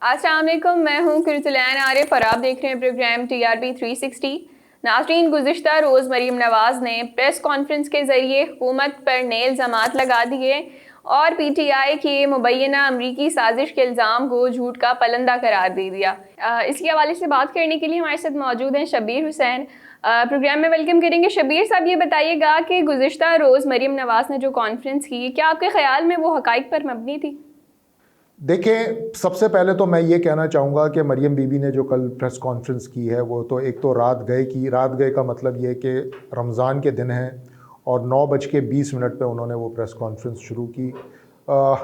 अस्सलाम वालेकुम, मैं हूँ कुरतुलैन आरिफ और आप देख रहे हैं प्रोग्राम TRP 360। नाज़रीन, गुज़िश्ता रोज़ मरीम नवाज़ ने प्रेस कॉन्फ्रेंस के ज़रिए हुकूमत पर नए इल्ज़ामात लगा दिए और PTI की मुबैना अमरीकी साजिश के इल्ज़ाम को झूठ का पलंदा करार दे दिया। इसके हवाले से बात करने के लिए हमारे साथ मौजूद हैं शब्बीर हुसैन। प्रोग्राम में वेलकम करेंगे। शब्बीर साहब, ये बताइएगा कि गुज़िश्ता रोज़ मरीम नवाज़ ने जो कॉन्फ्रेंस की, क्या आपके ख़्याल में वो हक़ाइक़ पर मबनी थी? देखिए, सबसे पहले तो मैं ये कहना चाहूँगा कि मरियम बीबी ने जो कल प्रेस कॉन्फ्रेंस की है वो तो एक तो रात गए का मतलब ये कि रमज़ान के दिन है और 9:20 पे उन्होंने वो प्रेस कॉन्फ्रेंस शुरू की।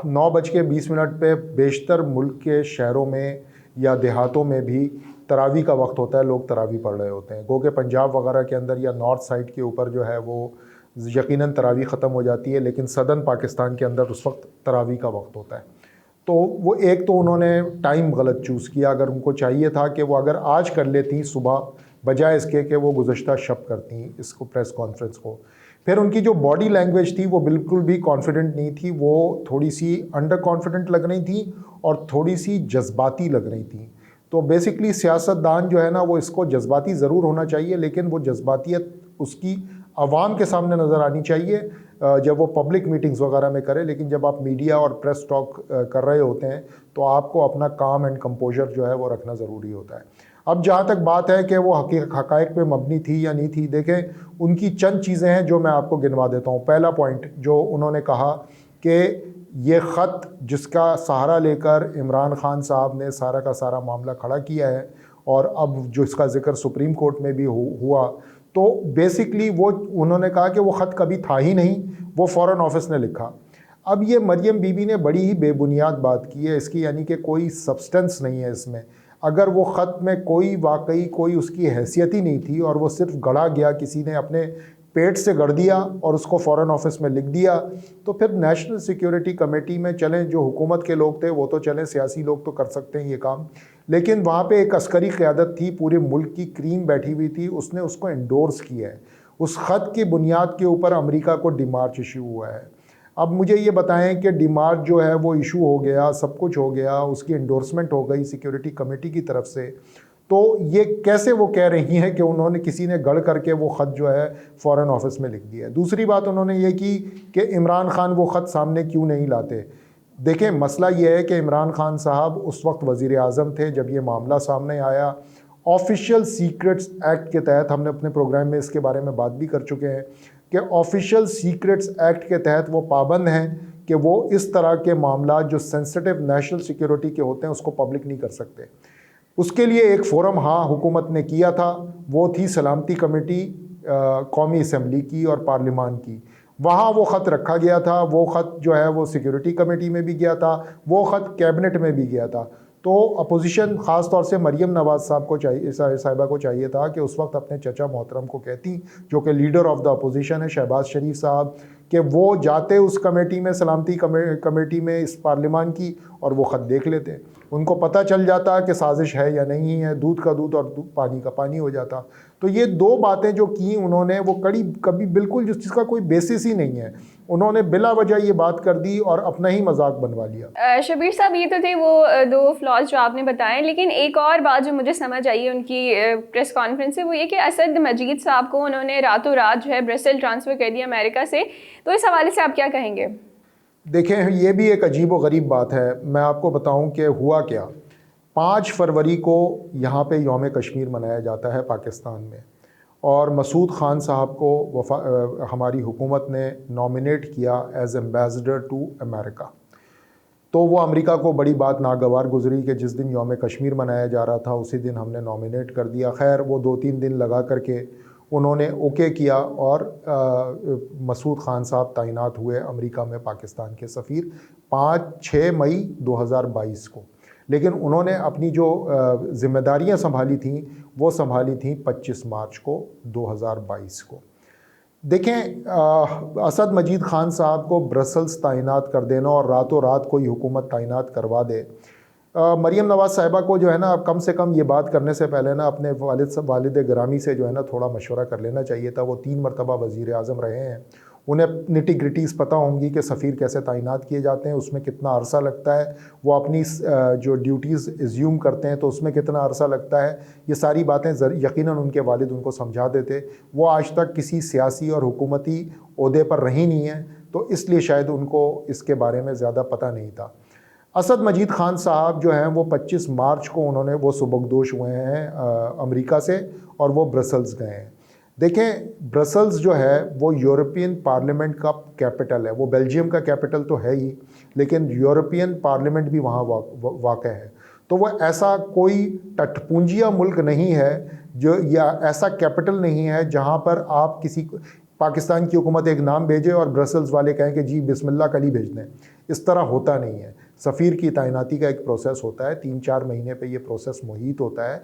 9:20 पे बेशतर मुल्क के शहरों में या देहातों में भी तरावी का वक्त होता है, लोग तरावी पढ़ रहे होते हैं। गो के पंजाब वगैरह के अंदर या नॉर्थ साइड के ऊपर जो है वो यकीनन तरावी ख़त्म हो जाती है, लेकिन सदर्न पाकिस्तान के अंदर उस वक्त तरावी का वक्त होता है। तो वो एक तो उन्होंने टाइम गलत चूज़ किया। अगर उनको चाहिए था कि वो अगर आज कर लेती सुबह, बजाय इसके कि वो गुज़श्ता शब करती इसको प्रेस कॉन्फ्रेंस को। फिर उनकी जो बॉडी लैंग्वेज थी वो बिल्कुल भी कॉन्फिडेंट नहीं थी, वो थोड़ी सी अंडर कॉन्फिडेंट लग रही थी और थोड़ी सी जज्बाती लग रही थी। तो बेसिकली सियासतदान जो है ना, वो इसको जज्बाती ज़रूर होना चाहिए, लेकिन वो जज्बातियत उसकी आवाम के सामने नज़र आनी चाहिए जब वो पब्लिक मीटिंग्स वगैरह में करे। लेकिन जब आप मीडिया और प्रेस टॉक कर रहे होते हैं तो आपको अपना काम एंड कंपोजर जो है वो रखना ज़रूरी होता है। अब जहाँ तक बात है कि वो हक़ाइक़ पे मबनी थी या नहीं थी, देखें, उनकी चंद चीज़ें हैं जो मैं आपको गिनवा देता हूँ। पहला पॉइंट जो उन्होंने कहा कि ये ख़त जिसका सहारा लेकर इमरान खान साहब ने सारा का सारा मामला खड़ा किया है और अब जो इसका ज़िक्र सुप्रीम कोर्ट में भी हुआ, तो बेसिकली वो उन्होंने कहा कि वो ख़त कभी था ही नहीं, वो फ़ॉरेन ऑफिस ने लिखा। अब ये मरियम बीबी ने बड़ी ही बेबुनियाद बात की है इसकी, यानी कि कोई सब्सटेंस नहीं है इसमें। अगर वो ख़त में कोई वाकई कोई उसकी हैसियत ही नहीं थी और वो सिर्फ गढ़ा गया, किसी ने अपने पेट से गढ़ दिया और उसको फ़ॉरेन ऑफिस में लिख दिया, तो फिर नेशनल सिक्योरिटी कमेटी में चलें, जो हुकूमत के लोग थे वो तो चलें, सियासी लोग तो कर सकते हैं ये काम, लेकिन वहाँ पे एक अस्करी क़यादत थी, पूरे मुल्क की क्रीम बैठी हुई थी, उसने उसको एंडोर्स किया है। उस ख़त की बुनियाद के ऊपर अमेरिका को डिमार्च इशू हुआ है। अब मुझे ये बताएं कि डिमार्च जो है वो इशू हो गया, सब कुछ हो गया, उसकी एंडोर्समेंट हो गई सिक्योरिटी कमेटी की तरफ से, तो ये कैसे वो कह रही हैं कि उन्होंने किसी ने गढ़ करके वो ख़त जो है फ़ॉरेन ऑफिस में लिख दिया है। दूसरी बात उन्होंने ये की कि इमरान खान वो ख़त सामने क्यों नहीं लाते। देखें, मसला ये है कि इमरान खान साहब उस वक्त वज़ीर आज़म थे जब ये मामला सामने आया। ऑफिशियल सीक्रेट्स एक्ट के तहत, हमने अपने प्रोग्राम में इसके बारे में बात भी कर चुके हैं कि ऑफिशियल सीक्रेट्स एक्ट के तहत वो पाबंद हैं कि वो इस तरह के मामला जो सेंसिटिव नेशनल सिक्योरिटी के होते हैं उसको पब्लिक नहीं कर सकते। उसके लिए एक फ़ोरम हाँ हुकूमत ने किया था, वो थी सलामती कमेटी कौमी असम्बली की और पार्लिमान की। वहाँ वो ख़त रखा गया था, वो ख़त जो है वो सिक्योरिटी कमेटी में भी गया था, वो ख़त कैबिनेट में भी गया था। तो अपोजिशन, ख़ास तौर से मरियम नवाज़ साहब को चाहिए, साहिबा को चाहिए था कि उस वक्त अपने चचा मोहतरम को कहती, जो कि लीडर ऑफ़ द अपोजिशन है, शहबाज शरीफ साहब, कि वो जाते उस कमेटी में, सलामती कमेटी में, इस पार्लिमान की, और वो ख़त देख लेते। उनको पता चल जाता कि साजिश है या नहीं है, दूध का दूध और पानी का पानी हो जाता। तो ये दो बातें जो की उन्होंने, वो कभी बिल्कुल जिसका कोई बेसिस ही नहीं है, उन्होंने बिला वजह ये बात कर दी और अपना ही मजाक बनवा लिया। शब्बीर साहब, ये तो थे वो दो फ्लॉज जो आपने बताए, लेकिन एक और बात जो मुझे समझ आई है उनकी प्रेस कॉन्फ्रेंस से, वो ये कि असद मजीद साहब को उन्होंने रातों रात जो है ब्रसेल ट्रांसफ़र कर दिया अमेरिका से। तो इस हवाले से आप क्या कहेंगे? देखें, ये भी एक अजीब व गरीब बात है। मैं आपको बताऊं कि हुआ क्या। 5 फरवरी को यहाँ पे यौम कश्मीर मनाया जाता है पाकिस्तान में, और मसूद ख़ान साहब को हमारी हुकूमत ने नॉमिनेट किया एज एम्बेसडर टू अमेरिका। तो वो अमेरिका को बड़ी बात नागवार गुजरी कि जिस दिन यौम कश्मीर मनाया जा रहा था उसी दिन हमने नॉमिनेट कर दिया। खैर, वो 2-3 दिन लगा करके उन्होंने ओके किया और मसूद ख़ान साहब तैनात हुए अमेरिका में पाकिस्तान के सफ़ीर 5-6 मई 2022 को। लेकिन उन्होंने अपनी जो ज़िम्मेदारियां संभाली थीं वो संभाली थीं 25 मार्च को 2022 को। देखें, असद मजीद ख़ान साहब को ब्रसल्स तैनात कर देना और रातों रात कोई हुकूमत तैनात करवा दे, मरियम नवाज़ साहिबा को जो है ना, कम से कम ये बात करने से पहले ना अपने वालिद गिरामी से जो है ना थोड़ा मशवरा कर लेना चाहिए था। वो 3 मरतबा वज़ीर आज़म रहे हैं, उन्हें निटी ग्रिटीज़ पता होंगी कि सफ़ीर कैसे तैनात किए जाते हैं, उसमें कितना अरसा लगता है, वो अपनी जो ड्यूटीज़ एज्यूम करते हैं तो उसमें कितना अरसा लगता है। ये सारी बातें यकीनन उनके वालिद उनको समझा देते। वो आज तक किसी सियासी और हुकूमती ओहदे पर रही नहीं है, तो इसलिए शायद उनको इसके बारे में ज़्यादा पता नहीं था। असद मजीद ख़ान साहब जो हैं वो 25 मार्च को उन्होंने वो सुबकदोश हुए हैं अमेरिका से, और वो ब्रसल्स गए हैं। देखें, ब्रसल्स जो है वो यूरोपियन पार्लियामेंट का कैपिटल है। वो बेल्जियम का कैपिटल तो है ही, लेकिन यूरोपियन पार्लियामेंट भी वहाँ वाक़ है। तो वो ऐसा कोई टटपूंजिया मुल्क नहीं है जो, या ऐसा कैपिटल नहीं है जहाँ पर आप किसी पाकिस्तान की हुकूमत एक नाम भेजे और ब्रसल्स वाले कहें कि जी बिस्मिल्लाह कल ही भेज दें। इस तरह होता नहीं है। सफ़ीर की तैनाती का एक प्रोसेस होता है, 3-4 महीने पे ये प्रोसेस मुहित होता है,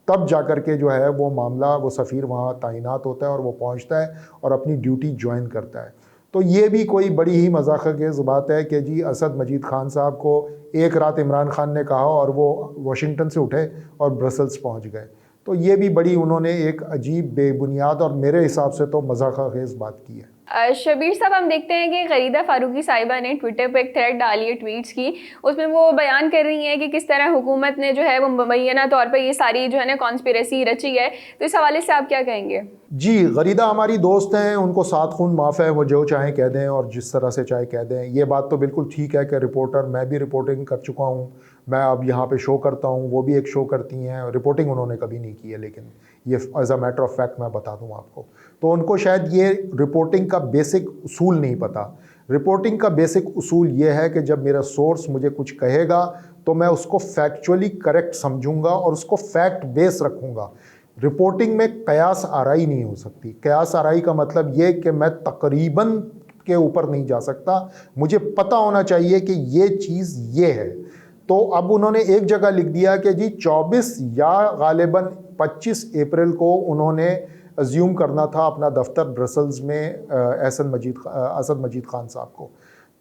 तब जा कर के जो है वो मामला, वो सफ़ीर वहाँ तैनात होता है और वो पहुँचता है और अपनी ड्यूटी ज्वाइन करता है। तो ये भी कोई बड़ी ही मज़ाक़ेज़ बात है कि जी असद मजीद ख़ान साहब को एक रात इमरान ख़ान ने कहा और वो वाशिंगटन से उठे और ब्रसल्स पहुँच गए। तो ये भी बड़ी उन्होंने एक अजीब, बेबुनियाद और मेरे हिसाब से तो मज़ाक़ेज़ बात की है। शबीर साहब, हम देखते हैं कि गरीदा फारूकी साहिबा ने ट्विटर पर एक थ्रेड डाली है, ट्वीट्स की। उसमें वो बयान कर रही हैं कि किस तरह हुकूमत ने जो है वो मुबैना तौर पर ये सारी जो है ना कॉन्स्पिरेसी रची है। तो इस हवाले से आप क्या कहेंगे? जी, गरीदा हमारी दोस्त हैं, उनको सात खून माफ़ है, वो जो चाहें कह दें और जिस तरह से चाहे कह दें। ये बात तो बिल्कुल ठीक है कि रिपोर्टर, मैं भी रिपोर्टिंग कर चुका हूँ, मैं अब यहाँ पे शो करता हूँ, वो भी एक शो करती हैं। रिपोर्टिंग उन्होंने कभी नहीं की है, लेकिन ये as a matter of fact मैं बता दूँ आपको। तो उनको शायद ये रिपोर्टिंग का बेसिक उसूल नहीं पता। रिपोर्टिंग का बेसिक उसूल ये है कि जब मेरा सोर्स मुझे कुछ कहेगा तो मैं उसको फैक्चुअली करेक्ट समझूंगा और उसको फैक्ट बेस रखूँगा। रिपोर्टिंग में कयास आराई नहीं हो सकती। कयास आराई का मतलब ये कि मैं तकरीबन के ऊपर नहीं जा सकता, मुझे पता होना चाहिए कि ये चीज़ ये है। तो अब उन्होंने एक जगह लिख दिया कि जी 24 या गालिबन 25 अप्रैल को उन्होंने अज्यूम करना था अपना दफ्तर ब्रसल्स में असद मजीद ख़ान साहब को।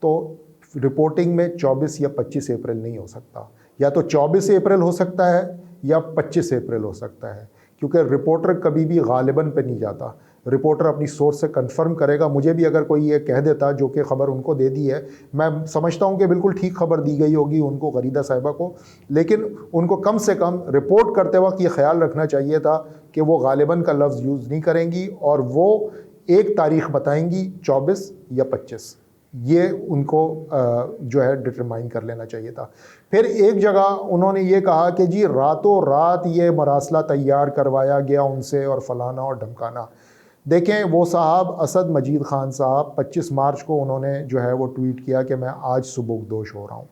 तो रिपोर्टिंग में 24 या 25 अप्रैल नहीं हो सकता, या तो 24 अप्रैल हो सकता है या 25 अप्रैल हो सकता है, क्योंकि रिपोर्टर कभी भी गालिबन पे नहीं जाता। रिपोर्टर अपनी सोर्स से कंफर्म करेगा। मुझे भी अगर कोई ये कह देता जो कि ख़बर उनको दे दी है, मैं समझता हूँ कि बिल्कुल ठीक खबर दी गई होगी उनको, गरीदा साहिबा को, लेकिन उनको कम से कम रिपोर्ट करते वक्त ये ख्याल रखना चाहिए था कि वो गालिबन का लफ्ज़ यूज़ नहीं करेंगी और वो एक तारीख़ बताएंगी 24 या 25। ये उनको जो है डिटरमाइन कर लेना चाहिए था। फिर एक जगह उन्होंने ये कहा कि जी रातों रात ये मरासला तैयार करवाया गया उनसे और फलाना और धमकाना। देखें, वो साहब असद मजीद ख़ान साहब 25 मार्च को उन्होंने जो है वो ट्वीट किया कि मैं आज सुबकदोश हो रहा हूँ,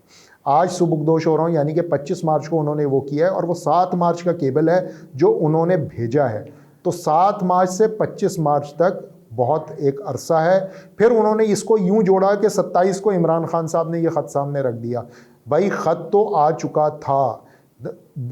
आज सुबकदोश हो रहा हूँ, यानी कि 25 मार्च को उन्होंने वो किया है और वो 7 मार्च का केबल है जो उन्होंने भेजा है। तो 7 मार्च से 25 मार्च तक बहुत एक अरसा है। फिर उन्होंने इसको यूं जोड़ा कि 27 को इमरान ख़ान साहब ने ये ख़त सामने रख दिया। भाई ख़त तो आ चुका था,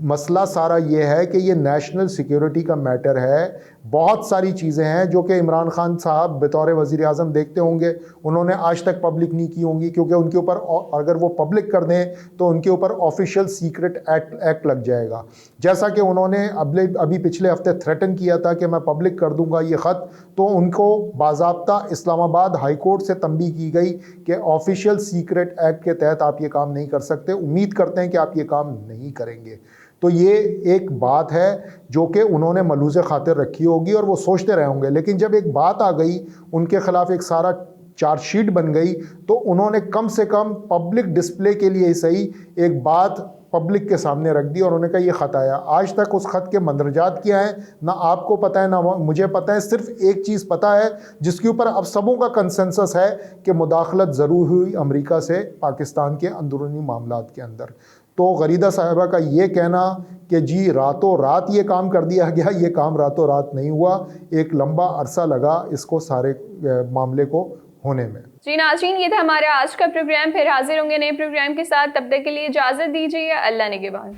मसला सारा ये है कि ये नेशनल सिक्योरिटी का मैटर है। बहुत सारी चीज़ें हैं जो कि इमरान ख़ान साहब बतौर वज़ीर आज़म देखते होंगे, उन्होंने आज तक पब्लिक नहीं की होंगी, क्योंकि उनके ऊपर अगर वो पब्लिक कर दें तो उनके ऊपर ऑफिशियल सीक्रेट एक्ट लग जाएगा। जैसा कि उन्होंने अभी पिछले हफ्ते थ्रेटन किया था कि मैं पब्लिक कर दूंगा ये ख़त, तो उनको बाज़ाब्ता इस्लामाबाद हाई कोर्ट से तंबीह की गई कि ऑफिशियल सीक्रेट एक्ट के तहत आप ये काम नहीं कर सकते, उम्मीद करते हैं कि आप ये काम नहीं करेंगे। तो ये एक बात है जो कि उन्होंने मलूज़ खातिर रखी होगी और वो सोचते रहे होंगे। लेकिन जब एक बात आ गई, उनके ख़िलाफ़ एक सारा चार्जशीट बन गई, तो उन्होंने कम से कम पब्लिक डिस्प्ले के लिए ही सही एक बात पब्लिक के सामने रख दी और उन्होंने कहा ये ख़त आया। आज तक उस ख़त के मंदरजात क्या हैं ना आपको पता है ना मुझे पता है। सिर्फ एक चीज़ पता है जिसके ऊपर अब सबों का कंसेंसस है कि मुदाखलत ज़रूर हुई अमेरिका से पाकिस्तान के अंदरूनी मामलात के अंदर। तो गरीदा साहिबा का ये कहना कि जी रातों रात ये काम कर दिया गया, ये काम रातों रात नहीं हुआ, एक लंबा अरसा लगा इसको सारे मामले को होने में। जी नाज़रीन, ये था हमारा आज का प्रोग्राम। फिर हाजिर होंगे नए प्रोग्राम के साथ, तब तक के लिए इजाज़त दीजिए। अल्लाह निगहबान।